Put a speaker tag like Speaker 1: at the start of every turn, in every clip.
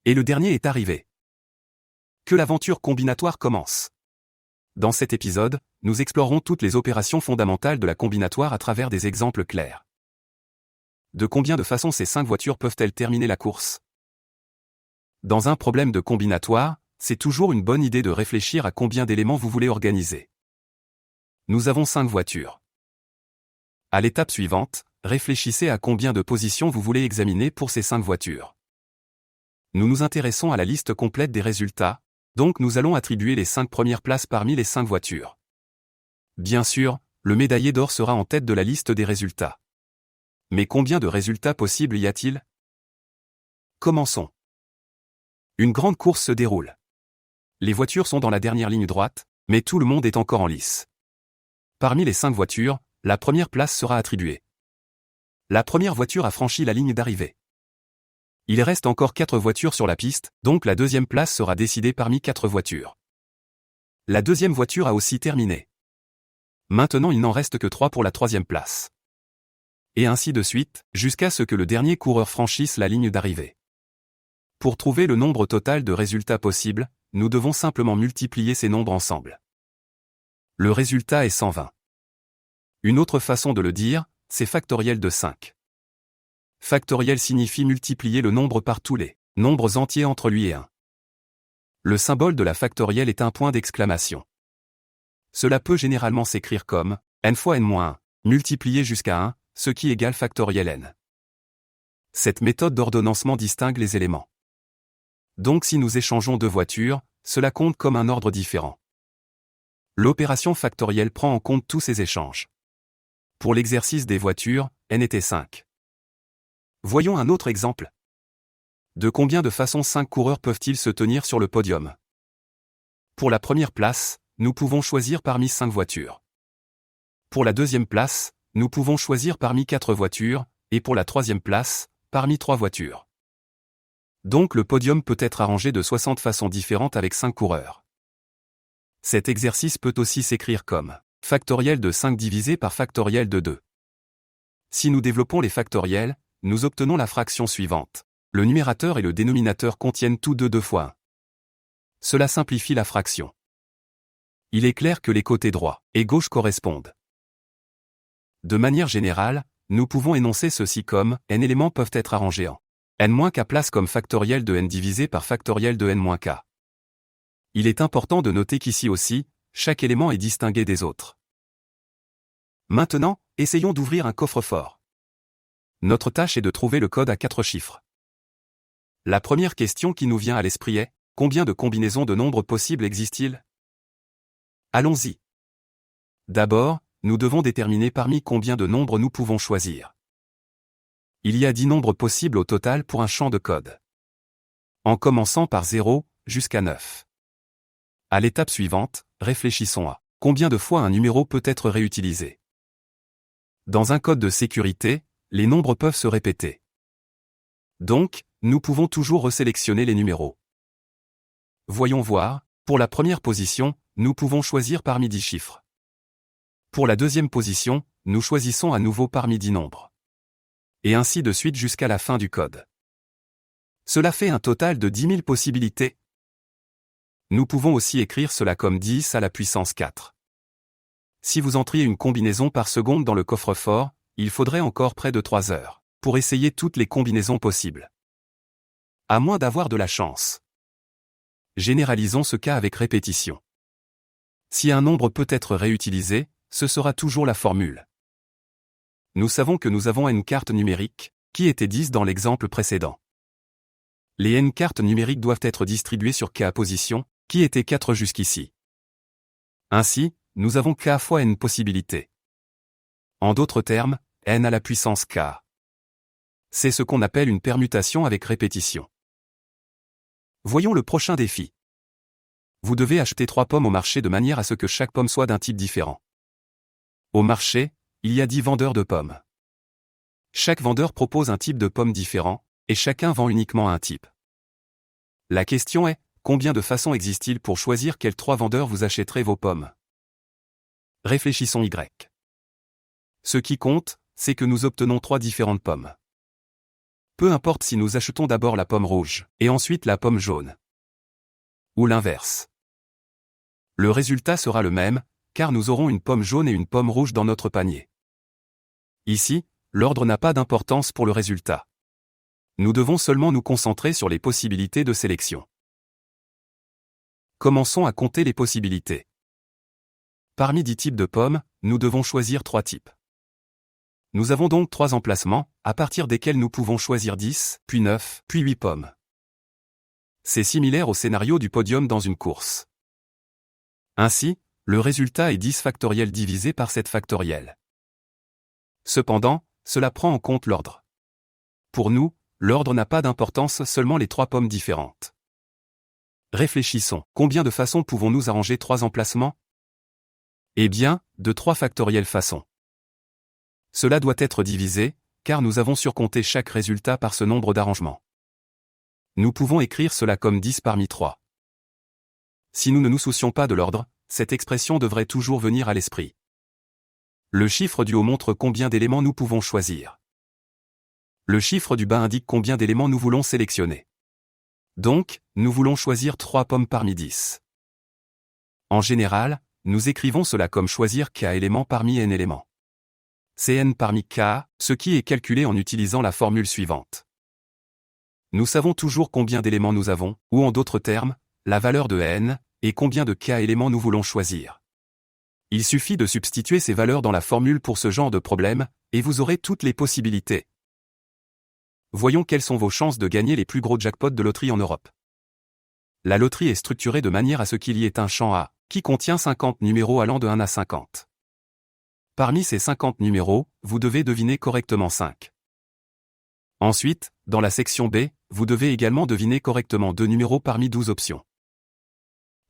Speaker 1: Et le dernier est arrivé. Que l'aventure combinatoire commence. Dans cet épisode, nous explorerons toutes les opérations fondamentales de la combinatoire à travers des exemples clairs. De combien de façons ces 5 voitures peuvent-elles terminer la course? Dans un problème de combinatoire, c'est toujours une bonne idée de réfléchir à combien d'éléments vous voulez organiser. Nous avons 5 voitures. À l'étape suivante, réfléchissez à combien de positions vous voulez examiner pour ces 5 voitures. Nous nous intéressons à la liste complète des résultats, donc nous allons attribuer les 5 premières places parmi les 5 voitures. Bien sûr, le médaillé d'or sera en tête de la liste des résultats. Mais combien de résultats possibles y a-t-il? Commençons. Une grande course se déroule. Les voitures sont dans la dernière ligne droite, mais tout le monde est encore en lice. Parmi les 5 voitures, la première place sera attribuée. La première voiture a franchi la ligne d'arrivée. Il reste encore 4 voitures sur la piste, donc la deuxième place sera décidée parmi 4 voitures. La deuxième voiture a aussi terminé. Maintenant il n'en reste que 3 pour la troisième place. Et ainsi de suite, jusqu'à ce que le dernier coureur franchisse la ligne d'arrivée. Pour trouver le nombre total de résultats possibles, nous devons simplement multiplier ces nombres ensemble. Le résultat est 120. Une autre façon de le dire, c'est factoriel de 5. Factoriel signifie multiplier le nombre par tous les nombres entiers entre lui et 1. Le symbole de la factorielle est un point d'exclamation. Cela peut généralement s'écrire comme n fois n-1, multiplié jusqu'à 1, ce qui égale factoriel n. Cette méthode d'ordonnancement distingue les éléments. Donc si nous échangeons 2 voitures, cela compte comme un ordre différent. L'opération factorielle prend en compte tous ces échanges. Pour l'exercice des voitures, n était 5. Voyons un autre exemple. De combien de façons 5 coureurs peuvent-ils se tenir sur le podium? Pour la première place, nous pouvons choisir parmi 5 voitures. Pour la deuxième place, nous pouvons choisir parmi 4 voitures, et pour la troisième place, parmi 3 voitures. Donc le podium peut être arrangé de 60 façons différentes avec 5 coureurs. Cet exercice peut aussi s'écrire comme factoriel de 5 divisé par factoriel de 2. Si nous développons les factoriels, nous obtenons la fraction suivante. Le numérateur et le dénominateur contiennent tous deux 2 fois 1. Cela simplifie la fraction. Il est clair que les côtés droit et gauche correspondent. De manière générale, nous pouvons énoncer ceci comme n éléments peuvent être arrangés en n-k place comme factoriel de n divisé par factoriel de n-k. Il est important de noter qu'ici aussi, chaque élément est distingué des autres. Maintenant, essayons d'ouvrir un coffre-fort. Notre tâche est de trouver le code à 4 chiffres. La première question qui nous vient à l'esprit est, combien de combinaisons de nombres possibles existent-ils? Allons-y. D'abord, nous devons déterminer parmi combien de nombres nous pouvons choisir. Il y a 10 nombres possibles au total pour un champ de code. En commençant par 0, jusqu'à 9. À l'étape suivante, réfléchissons à combien de fois un numéro peut être réutilisé. Dans un code de sécurité, les nombres peuvent se répéter. Donc, nous pouvons toujours resélectionner les numéros. Voyons voir, pour la première position, nous pouvons choisir parmi 10 chiffres. Pour la deuxième position, nous choisissons à nouveau parmi 10 nombres. Et ainsi de suite jusqu'à la fin du code. Cela fait un total de 10 000 possibilités. Nous pouvons aussi écrire cela comme 10 à la puissance 4. Si vous entriez une combinaison par seconde dans le coffre-fort, il faudrait encore près de 3 heures pour essayer toutes les combinaisons possibles. À moins d'avoir de la chance. Généralisons ce cas avec répétition. Si un nombre peut être réutilisé, ce sera toujours la formule. Nous savons que nous avons n cartes numériques, qui étaient 10 dans l'exemple précédent. Les n cartes numériques doivent être distribuées sur k positions, qui étaient 4 jusqu'ici. Ainsi, nous avons k fois n possibilités. En d'autres termes, n à la puissance k. C'est ce qu'on appelle une permutation avec répétition. Voyons le prochain défi. Vous devez acheter 3 pommes au marché de manière à ce que chaque pomme soit d'un type différent. Au marché, il y a 10 vendeurs de pommes. Chaque vendeur propose un type de pomme différent, et chacun vend uniquement un type. La question est, combien de façons existent-il pour choisir quels 3 vendeurs vous achèterez vos pommes? Réfléchissons Y. Ce qui compte, c'est que nous obtenons 3 différentes pommes. Peu importe si nous achetons d'abord la pomme rouge, et ensuite la pomme jaune. Ou l'inverse. Le résultat sera le même, car nous aurons une pomme jaune et une pomme rouge dans notre panier. Ici, l'ordre n'a pas d'importance pour le résultat. Nous devons seulement nous concentrer sur les possibilités de sélection. Commençons à compter les possibilités. Parmi 10 types de pommes, nous devons choisir 3 types. Nous avons donc 3 emplacements, à partir desquels nous pouvons choisir 10, puis 9, puis 8 pommes. C'est similaire au scénario du podium dans une course. Ainsi, le résultat est 10 factoriel divisé par 7 factoriel. Cependant, cela prend en compte l'ordre. Pour nous, l'ordre n'a pas d'importance, seulement les 3 pommes différentes. Réfléchissons, combien de façons pouvons-nous arranger 3 emplacements? Eh bien, de 3 factorielles façons. Cela doit être divisé, car nous avons surcompté chaque résultat par ce nombre d'arrangements. Nous pouvons écrire cela comme 10 parmi 3. Si nous ne nous soucions pas de l'ordre, cette expression devrait toujours venir à l'esprit. Le chiffre du haut montre combien d'éléments nous pouvons choisir. Le chiffre du bas indique combien d'éléments nous voulons sélectionner. Donc, nous voulons choisir 3 pommes parmi 10. En général, nous écrivons cela comme choisir k éléments parmi n éléments. C'est n parmi k, ce qui est calculé en utilisant la formule suivante. Nous savons toujours combien d'éléments nous avons, ou en d'autres termes, la valeur de n, et combien de k éléments nous voulons choisir. Il suffit de substituer ces valeurs dans la formule pour ce genre de problème, et vous aurez toutes les possibilités. Voyons quelles sont vos chances de gagner les plus gros jackpots de loterie en Europe. La loterie est structurée de manière à ce qu'il y ait un champ A, qui contient 50 numéros allant de 1 à 50. Parmi ces 50 numéros, vous devez deviner correctement 5. Ensuite, dans la section B, vous devez également deviner correctement 2 numéros parmi 12 options.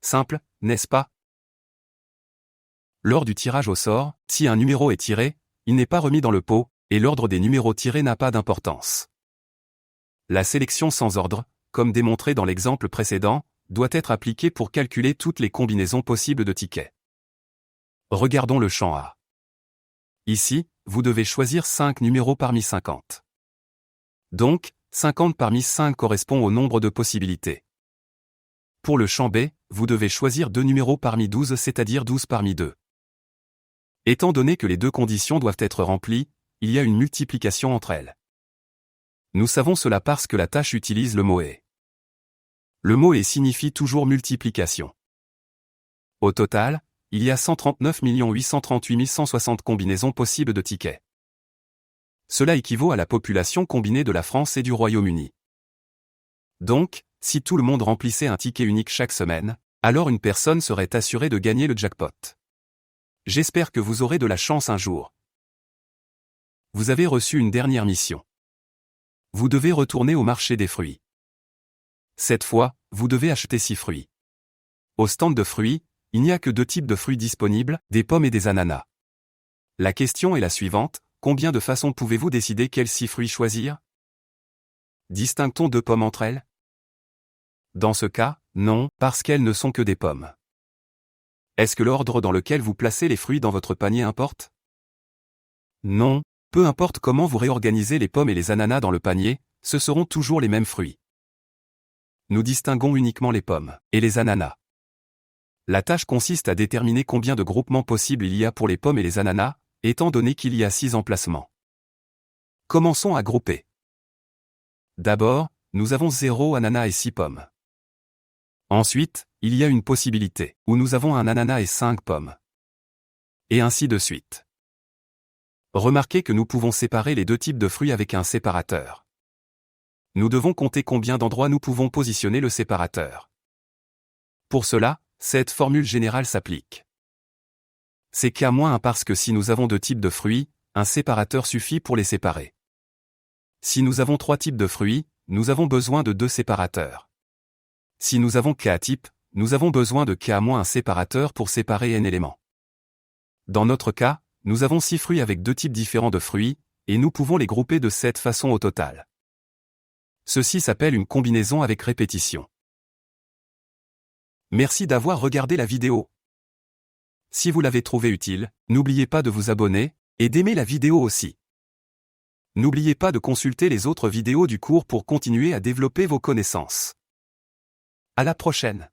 Speaker 1: Simple, n'est-ce pas? Lors du tirage au sort, si un numéro est tiré, il n'est pas remis dans le pot, et l'ordre des numéros tirés n'a pas d'importance. La sélection sans ordre, comme démontré dans l'exemple précédent, doit être appliquée pour calculer toutes les combinaisons possibles de tickets. Regardons le champ A. Ici, vous devez choisir 5 numéros parmi 50. Donc, 50 parmi 5 correspond au nombre de possibilités. Pour le champ B, vous devez choisir 2 numéros parmi 12, c'est-à-dire 12 parmi 2. Étant donné que les deux conditions doivent être remplies, il y a une multiplication entre elles. Nous savons cela parce que la tâche utilise le mot et. Le mot et signifie toujours multiplication. Au total, il y a 139 838 160 combinaisons possibles de tickets. Cela équivaut à la population combinée de la France et du Royaume-Uni. Donc, si tout le monde remplissait un ticket unique chaque semaine, alors une personne serait assurée de gagner le jackpot. J'espère que vous aurez de la chance un jour. Vous avez reçu une dernière mission. Vous devez retourner au marché des fruits. Cette fois, vous devez acheter 6 fruits. Au stand de fruits, il n'y a que 2 types de fruits disponibles, des pommes et des ananas. La question est la suivante, combien de façons pouvez-vous décider quels 6 fruits choisir? Distingue-t-on 2 pommes entre elles? Dans ce cas, non, parce qu'elles ne sont que des pommes. Est-ce que l'ordre dans lequel vous placez les fruits dans votre panier importe? Non, peu importe comment vous réorganisez les pommes et les ananas dans le panier, ce seront toujours les mêmes fruits. Nous distinguons uniquement les pommes et les ananas. La tâche consiste à déterminer combien de groupements possibles il y a pour les pommes et les ananas, étant donné qu'il y a 6 emplacements. Commençons à grouper. D'abord, nous avons 0 ananas et 6 pommes. Ensuite, il y a une possibilité, où nous avons un ananas et 5 pommes. Et ainsi de suite. Remarquez que nous pouvons séparer les 2 types de fruits avec un séparateur. Nous devons compter combien d'endroits nous pouvons positionner le séparateur. Pour cela, cette formule générale s'applique. C'est K-1 parce que si nous avons 2 types de fruits, un séparateur suffit pour les séparer. Si nous avons 3 types de fruits, nous avons besoin de 2 séparateurs. Si nous avons K type, nous avons besoin de K-1 séparateur pour séparer n éléments. Dans notre cas, nous avons 6 fruits avec 2 types différents de fruits, et nous pouvons les grouper de cette façon au total. Ceci s'appelle une combinaison avec répétition. Merci d'avoir regardé la vidéo. Si vous l'avez trouvé utile, n'oubliez pas de vous abonner, et d'aimer la vidéo aussi. N'oubliez pas de consulter les autres vidéos du cours pour continuer à développer vos connaissances. À la prochaine!